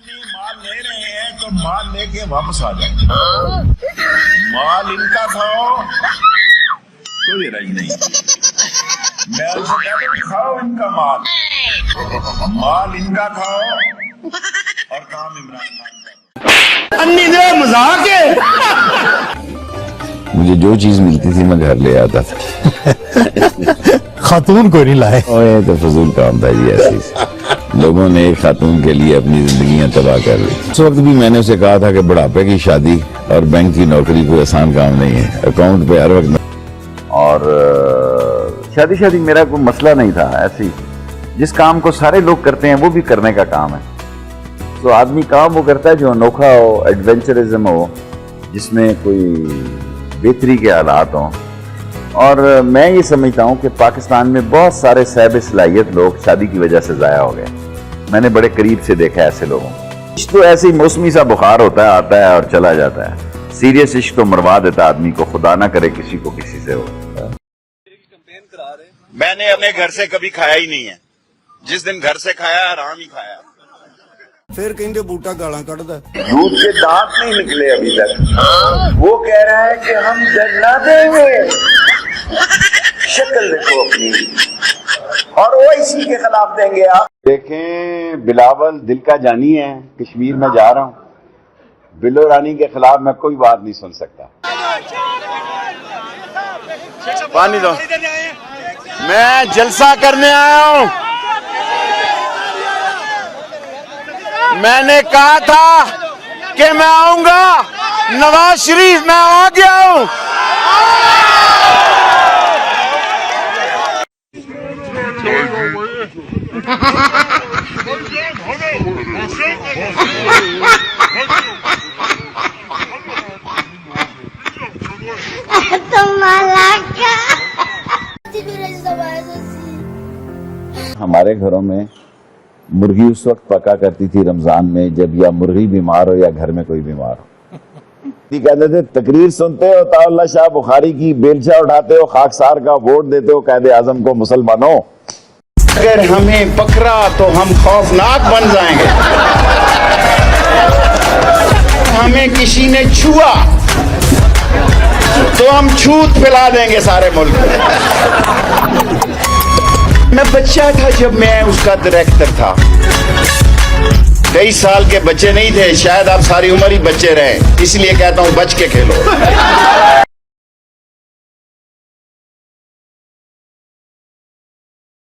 نہیں مال لے رہے ہیں تو مال لے کے واپس آ جائیں. مال ان کا کھاؤ کوئی رج نہیں. میں ان سے کہتا ہوں کھاؤ ان کا مال ان کا کھاؤ اور کام عمران خان کا. مذاق ہے. مجھے جو چیز ملتی تھی میں گھر لے آتا تھا. خاتون کو نہیں لائے. یہ تو فضول کام تھا جی. ایسی لوگوں نے ایک خاتون کے لیے اپنی زندگیاں تباہ کر لی. اس وقت بھی میں نے اسے کہا تھا کہ بڑھاپے کی شادی اور بینک کی نوکری کوئی آسان کام نہیں ہے. اکاؤنٹ پہ ہر وقت اور شادی میرا کوئی مسئلہ نہیں تھا. ایسی جس کام کو سارے لوگ کرتے ہیں وہ بھی کرنے کا کام ہے. تو آدمی کام وہ کرتا ہے جو انوکھا ہو, ایڈونچرزم ہو, جس میں کوئی بہتری کے حالات ہوں. اور میں یہ سمجھتا ہوں کہ پاکستان میں بہت سارے صاحب صلاحیت لوگ شادی کی وجہ سے ضائع ہو گئے. میں نے بڑے قریب سے دیکھا ہے ایسے لوگوں. عشق تو ایسے ہی موسمی سا بخار ہوتا ہے, آتا ہے اور چلا جاتا ہے. سیریس عشق تو مروا دیتا آدمی کو, خدا نہ کرے کسی کو کسی سے ہو. میں نے اپنے گھر سے کبھی کھایا ہی نہیں ہے. جس دن گھر سے کھایا حرام ہی کھایا. پھر کہیں بوٹا گالاں کڑدا. دودھ کے دانت نہیں نکلے ابھی تک. وہ کہہ رہا ہے کہ ہم نہ دیں گے. شکل دیکھو اپنی, اور وہ اسی کے خلاف دیں گے. آپ دیکھیں بلاول دل کا جانی ہے. کشمیر میں جا رہا ہوں, بلو رانی کے خلاف میں کوئی بات نہیں سن سکتا. پانی دو. میں جلسہ کرنے آیا ہوں. میں نے کہا تھا کہ میں آؤں گا. نواز شریف میں آ گیا ہوں. ہمارے گھروں میں مرغی اس وقت پکا کرتی تھی رمضان میں جب یا مرغی بیمار ہو یا گھر میں کوئی بیمار ہو. کہتے تھے تقریر سنتے ہو طاء اللہ شاہ بخاری کی, بیلچہ اٹھاتے ہو خاکسار کا, ووٹ دیتے ہو قائد اعظم کو. مسلمانوں اگر ہمیں پکڑا تو ہم خوفناک بن جائیں گے. ہمیں کسی نے چھوا تو ہم چھوت پھیلا دیں گے سارے ملک میں. میں بچہ تھا جب میں اس کا ڈائریکٹر تھا. 23 سال کے بچے نہیں تھے. شاید آپ ساری عمر ہی بچے رہے, اس لیے کہتا ہوں بچ کے کھیلو.